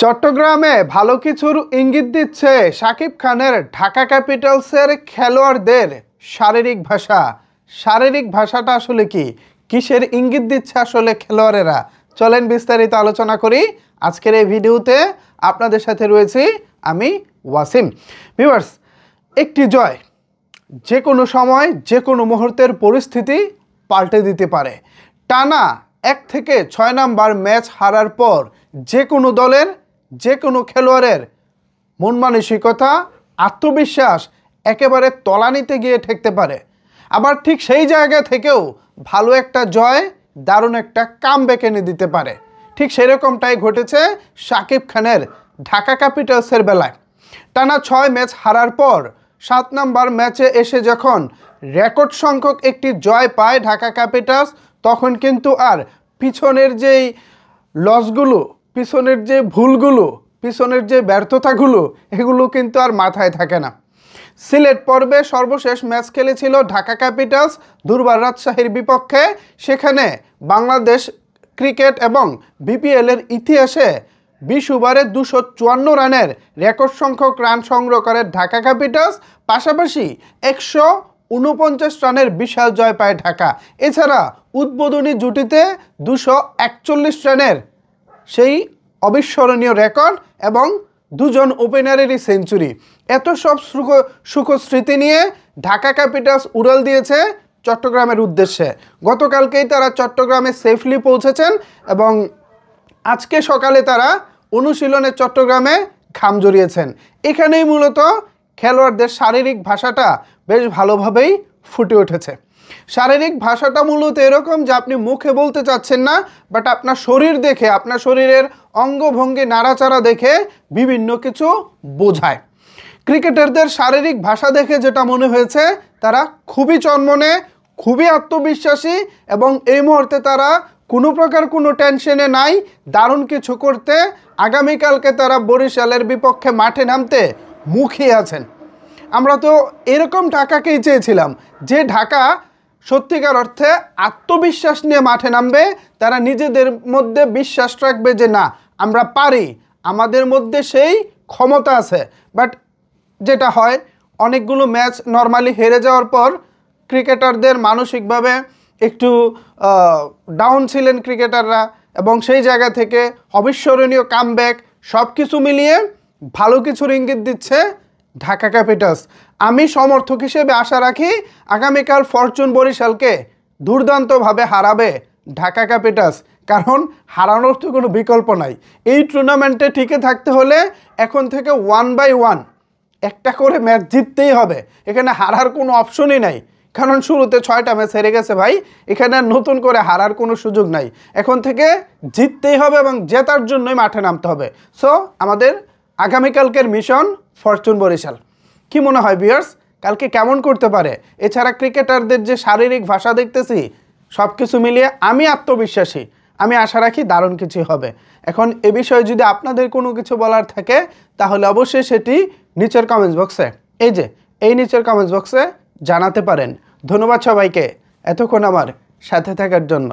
চট্টগ্রামে ভালো কিছুর ইঙ্গিত দিচ্ছে শাকিব খানের ঢাকা ক্যাপিটালসের খেলোয়াড়দের শারীরিক ভাষা। শারীরিক ভাষাটা আসলে কি, কিসের ইঙ্গিত দিচ্ছে আসলে খেলোয়াড়েরা? চলেন বিস্তারিত আলোচনা করি আজকের এই ভিডিওতে। আপনাদের সাথে রয়েছি আমি ওয়াসিম। ভিউয়ার্স, একটি জয় যে কোনো সময় যে কোনো মুহূর্তের পরিস্থিতি পাল্টে দিতে পারে। টানা 1 থেকে 6 নাম্বার ম্যাচ হারার পর যে কোনো দলের যে কোনো খেলোয়াড়ের মন মানসিকতা, আত্মবিশ্বাস একেবারে তলানিতে গিয়ে ঠেকতে পারে। আবার ঠিক সেই জায়গা থেকেও ভালো একটা জয় দারুণ একটা কামব্যাক এনে দিতে পারে। ঠিক সেরকমটাই ঘটেছে শাকিব খানের ঢাকা ক্যাপিটালসের বেলায়। টানা 6 ম্যাচ হারার পর 7 নাম্বার ম্যাচে এসে যখন রেকর্ড সংখ্যক একটি জয় পায় ঢাকা ক্যাপিটালস, তখন কিন্তু আর পিছনের যেই লসগুলো, পিছনের যে ভুলগুলো, পিছনের যে ব্যর্থতাগুলো, এগুলো কিন্তু আর মাথায় থাকে না। সিলেট পর্বে সর্বশেষ ম্যাচ খেলেছিল ঢাকা ক্যাপিটালস দুর্বার রাজশাহীর বিপক্ষে। সেখানে বাংলাদেশ ক্রিকেট এবং বিপিএলের ইতিহাসে 20 ওভারে 254 রানের রেকর্ড সংখ্যক রান সংগ্রহ করে ঢাকা ক্যাপিটালস। পাশাপাশি 149 রানের বিশাল জয় পায় ঢাকা। এছাড়া উদ্বোধনী জুটিতে 241 রানের সেই অবিস্মরণীয় রেকর্ড এবং 2 জন ওপেনারেরই সেঞ্চুরি। এত সব সুখ স্মৃতি নিয়ে ঢাকা ক্যাপিটালস উড়াল দিয়েছে চট্টগ্রামের উদ্দেশ্যে। গতকালকেই তারা চট্টগ্রামে সেফলি পৌঁছেছেন এবং আজকে সকালে তারা অনুশীলনে চট্টগ্রামে ঘাম জড়িয়েছেন। এখানেই মূলত খেলোয়াড়দের শারীরিক ভাষাটা বেশ ভালোভাবেই ফুটে উঠেছে। শারীরিক ভাষাটা মূলত এরকম যে আপনি মুখে বলতে চাচ্ছেন না, বাট আপনার শরীর দেখে, আপনার শরীরের অঙ্গভঙ্গি, নাড়াচাড়া দেখে বিভিন্ন কিছু বোঝায়। ক্রিকেটারদের শারীরিক ভাষা দেখে যেটা মনে হয়েছে, তারা খুবই চনমনে, খুবই আত্মবিশ্বাসী এবং এই মুহূর্তে তারা কোনো প্রকার কোনো টেনশনে নাই। দারুণ কিছু করতে আগামীকালকে তারা বরিশালের বিপক্ষে মাঠে নামতে মুখিয়ে আছেন। আমরা তো এরকম ঢাকাকেই চেয়েছিলাম, যে ঢাকা সত্যিকার অর্থে আত্মবিশ্বাস নিয়ে মাঠে নামবে। তারা নিজেদের মধ্যে বিশ্বাস রাখবে যে না, আমরা পারি, আমাদের মধ্যে সেই ক্ষমতা আছে। বাট যেটা হয়, অনেকগুলো ম্যাচ নর্মালি হেরে যাওয়ার পর ক্রিকেটারদের মানসিকভাবে একটু ডাউন ছিলেন ক্রিকেটাররা এবং সেই জায়গা থেকে অবিস্মরণীয় কামব্যাক সব কিছু মিলিয়ে ভালো কিছুর ইঙ্গিত দিচ্ছে ঢাকা ক্যাপিটালস। আমি সমর্থক হিসেবে আশা রাখি আগামীকাল ফরচুন বরিশালকে দুর্দান্তভাবে হারাবে ঢাকা ক্যাপিটালস, কারণ হারানোর তো কোনো বিকল্প নাই। এই টুর্নামেন্টে টিকে থাকতে হলে এখন থেকে 1 বাই 1 একটা করে ম্যাচ জিততেই হবে। এখানে হারার কোনো অপশনই নাই, কারণ শুরুতে 6টা ম্যাচ হেরে গেছে ভাই। এখানে নতুন করে হারার কোনো সুযোগ নাই। এখন থেকে জিততেই হবে এবং জেতার জন্যই মাঠে নামতে হবে। সো আমাদের আগামীকালকের মিশন ফরচুন বরিশাল। কি মনে হয় ভিউয়ার্স, কালকে কেমন করতে পারে? এছাড়া ক্রিকেটারদের যে শারীরিক ভাষা দেখতেছি, সব কিছু মিলিয়ে আমি আত্মবিশ্বাসী। আমি আশা রাখি দারুণ কিছু হবে। এখন এ বিষয়ে যদি আপনাদের কোনো কিছু বলার থাকে, তাহলে অবশ্যই সেটি নিচের কমেন্টস বক্সে, এই নিচের কমেন্টস বক্সে জানাতে পারেন। ধন্যবাদ সবাইকে এতক্ষণ আমার সাথে থাকার জন্য।